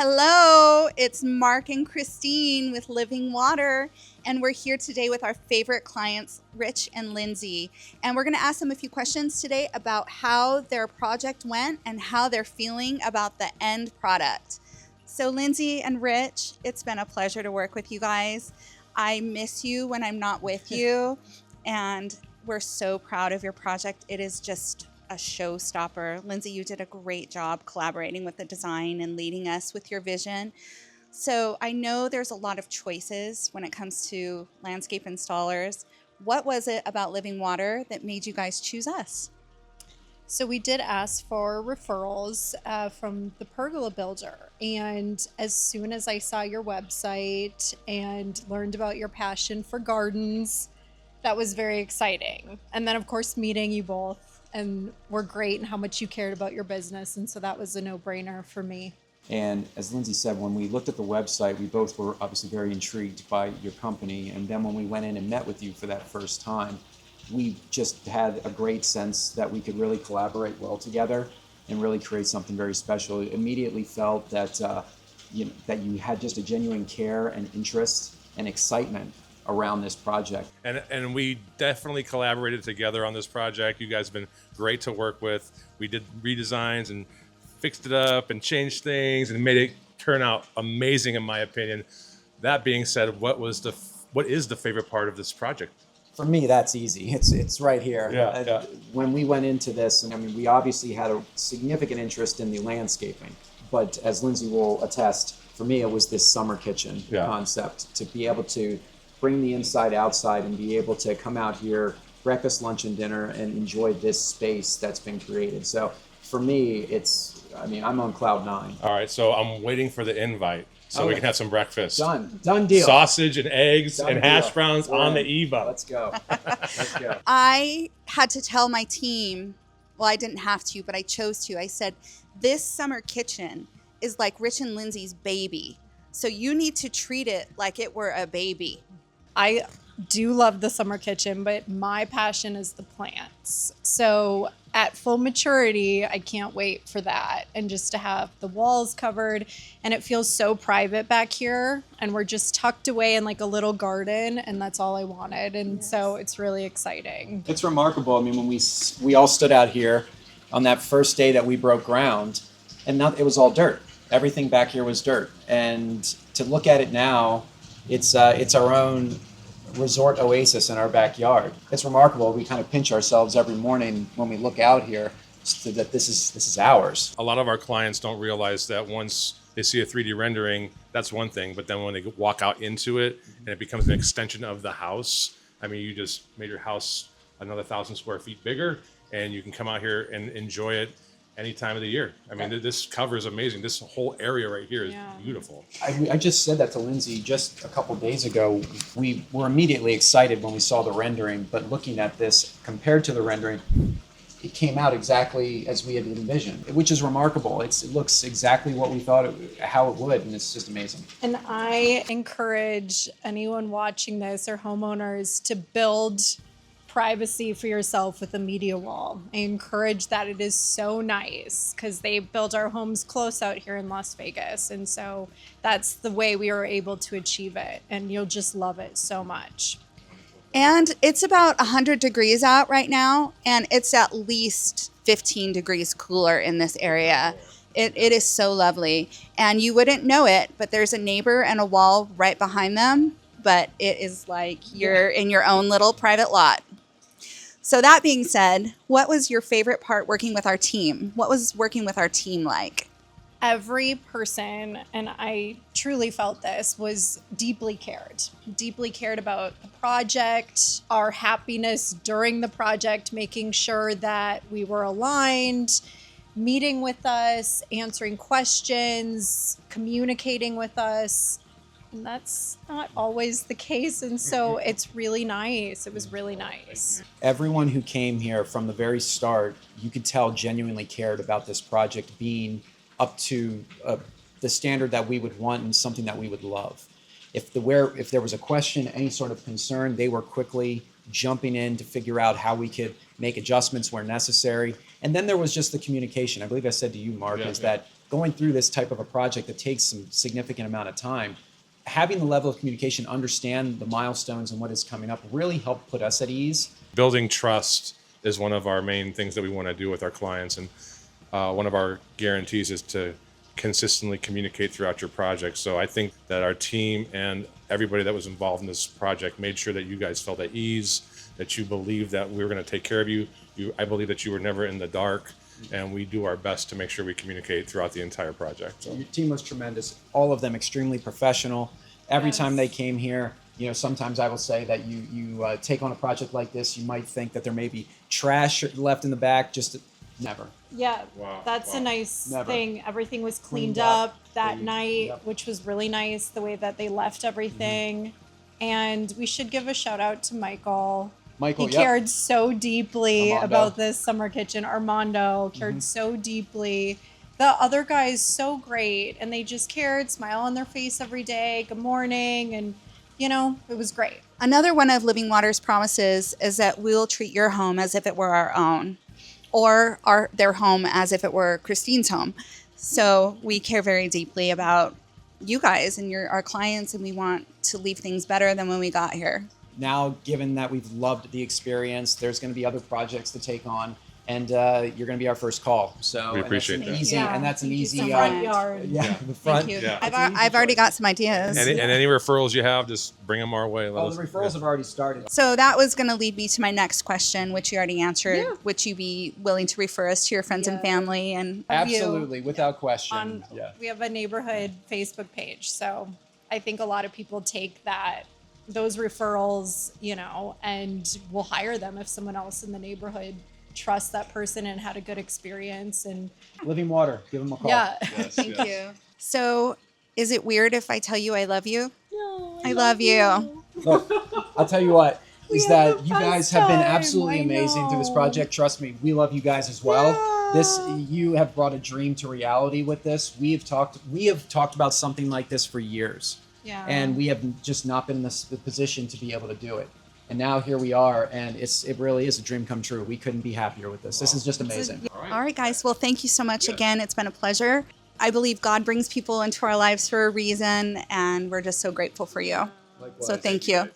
Hello, it's Mark and Christine with Living Water, and we're here today with our favorite clients, Rich and Lyndsay. And we're going to ask them a few questions today about how their project went and how they're feeling about the end product. So Lyndsay and Rich, it's been a pleasure to work with you guys. I miss you when I'm not with you, and we're so proud of your project. It is just a showstopper. Lyndsay, you did a great job collaborating with the design and leading us with your vision. So I know there's a lot of choices when it comes to landscape installers. What was it about Living Water that made you guys choose us? So we did ask for referrals from the pergola builder. And as soon as I saw your website and learned about your passion for gardens, that was very exciting. And then, of course, meeting you both and were great and how much you cared about your business. And so that was a no-brainer for me. And as Lyndsay said, when we looked at the website, we both were obviously very intrigued by your company. And then when we went in and met with you for that first time, we just had a great sense that we could really collaborate well together and really create something very special. Immediately felt that that you had just a genuine care and interest and excitement around this project. And we definitely collaborated together on this project. You guys have been great to work with. We did redesigns and fixed it up and changed things and made it turn out amazing in my opinion. That being said, what is the favorite part of this project? For me, that's easy. It's right here. Yeah. When we went into this, and I mean, we obviously had a significant interest in the landscaping, but as Lyndsay will attest, for me, it was this summer kitchen concept, to be able to bring the inside outside and be able to come out here, breakfast, lunch, and dinner, and enjoy this space that's been created. So for me, I'm on cloud nine. All right, so I'm waiting for the invite so we can have some breakfast. Done deal. Sausage and eggs Done and deal. hash browns on the EVA. Let's go. Let's go. I had to tell my team, well, I didn't have to, but I chose to. I said, this summer kitchen is like Rich and Lyndsay's baby. So you need to treat it like it were a baby. I do love the summer kitchen, but my passion is the plants. So at full maturity, I can't wait for that. And just to have the walls covered, and it feels so private back here. And we're just tucked away in like a little garden, and that's all I wanted. And so it's really exciting. It's remarkable. I mean, when we all stood out here on that first day that we broke ground, and it was all dirt. Everything back here was dirt. And to look at it now, it's our own resort oasis in our backyard. It's remarkable. We kind of pinch ourselves every morning when we look out here that this is ours. A lot of our clients don't realize that once they see a 3D rendering, that's one thing, but then when they walk out into it and it becomes an extension of the house, I mean, you just made your house another 1,000 square feet bigger, and you can come out here and enjoy it any time of the year. I mean, this cover is amazing. This whole area right here is beautiful. I just said that to Lyndsay just a couple days ago. We were immediately excited when we saw the rendering, but looking at this compared to the rendering, it came out exactly as we had envisioned, which is remarkable. It looks exactly what we thought how it would, and it's just amazing. And I encourage anyone watching this or homeowners to build privacy for yourself with a media wall. I encourage that. It is so nice because they build our homes close out here in Las Vegas. And so that's the way we were able to achieve it. And you'll just love it so much. And it's about 100 degrees out right now, and it's at least 15 degrees cooler in this area. It is so lovely. And you wouldn't know it, but there's a neighbor and a wall right behind them, but it is like you're in your own little private lot. So that being said, what was your favorite part working with our team? What was working with our team like? Every person, and I truly felt this, was deeply cared about the project, our happiness during the project, making sure that we were aligned, meeting with us, answering questions, communicating with us. And that's not always the case. And so it's really nice. It was really nice. Everyone who came here from the very start, you could tell genuinely cared about this project being up to the standard that we would want and something that we would love. If there was a question, any sort of concern, they were quickly jumping in to figure out how we could make adjustments where necessary. And then there was just the communication. I believe I said to you, Mark, that going through this type of a project that takes some significant amount of time, having the level of communication, understand the milestones and what is coming up really helped put us at ease. Building trust is one of our main things that we want to do with our clients. And one of our guarantees is to consistently communicate throughout your project. So I think that our team and everybody that was involved in this project made sure that you guys felt at ease, that you believed that we were going to take care of you. I believe that you were never in the dark, and we do our best to make sure we communicate throughout the entire project. So. Your team was tremendous. All of them extremely professional. Every time they came here, you know, sometimes I will say that you take on a project like this, you might think that there may be trash left in the back. Never. Yeah, Wow. that's a nice Never. thing. Everything was cleaned Cleaned up. up that They- night, yep. which was really nice, the way that they left everything. And we should give a shout out to Michael. Michael, He yep. cared so deeply Armando. about this summer kitchen. Armando cared so deeply. The other guys, so great. And they just cared, smile on their face every day, good morning. And, you know, it was great. Another one of Living Water's promises is that we'll treat your home as if it were our own, or their home as if it were Christine's home. So we care very deeply about you guys and our clients, and we want to leave things better than when we got here. Now, given that we've loved the experience, there's going to be other projects to take on, and you're going to be our first call. So We appreciate and that's an that. easy, Yeah, and that's an thank you easy so front yard. Yeah, the front. Thank you. Yeah. I've already got some ideas. And any referrals you have, just bring them our way. Let Oh, us- the referrals have already started. So that was going to lead me to my next question, which you already answered. Yeah. Would you be willing to refer us to your friends and Yeah. family? And Absolutely, without question. We have a neighborhood Facebook page, so I think a lot of people take those referrals, you know, and will hire them if someone else in the neighborhood trusts that person and had a good experience. And Living Water, give them a call. yeah, thank you. So is it weird if I tell you I love you? No, I love you. Look, I'll tell you what, We is had that the you best guys have been time, absolutely I amazing through this know. project. Trust me, we love you guys as well. Yeah. You have brought a dream to reality with this. We have talked about something like this for years. Yeah. And we have just not been in the position to be able to do it. And now here we are, and it really is a dream come true. We couldn't be happier with this. This is just amazing. All right, guys. Well, thank you so much again. It's been a pleasure. I believe God brings people into our lives for a reason, and we're just so grateful for you. Likewise. So thank you.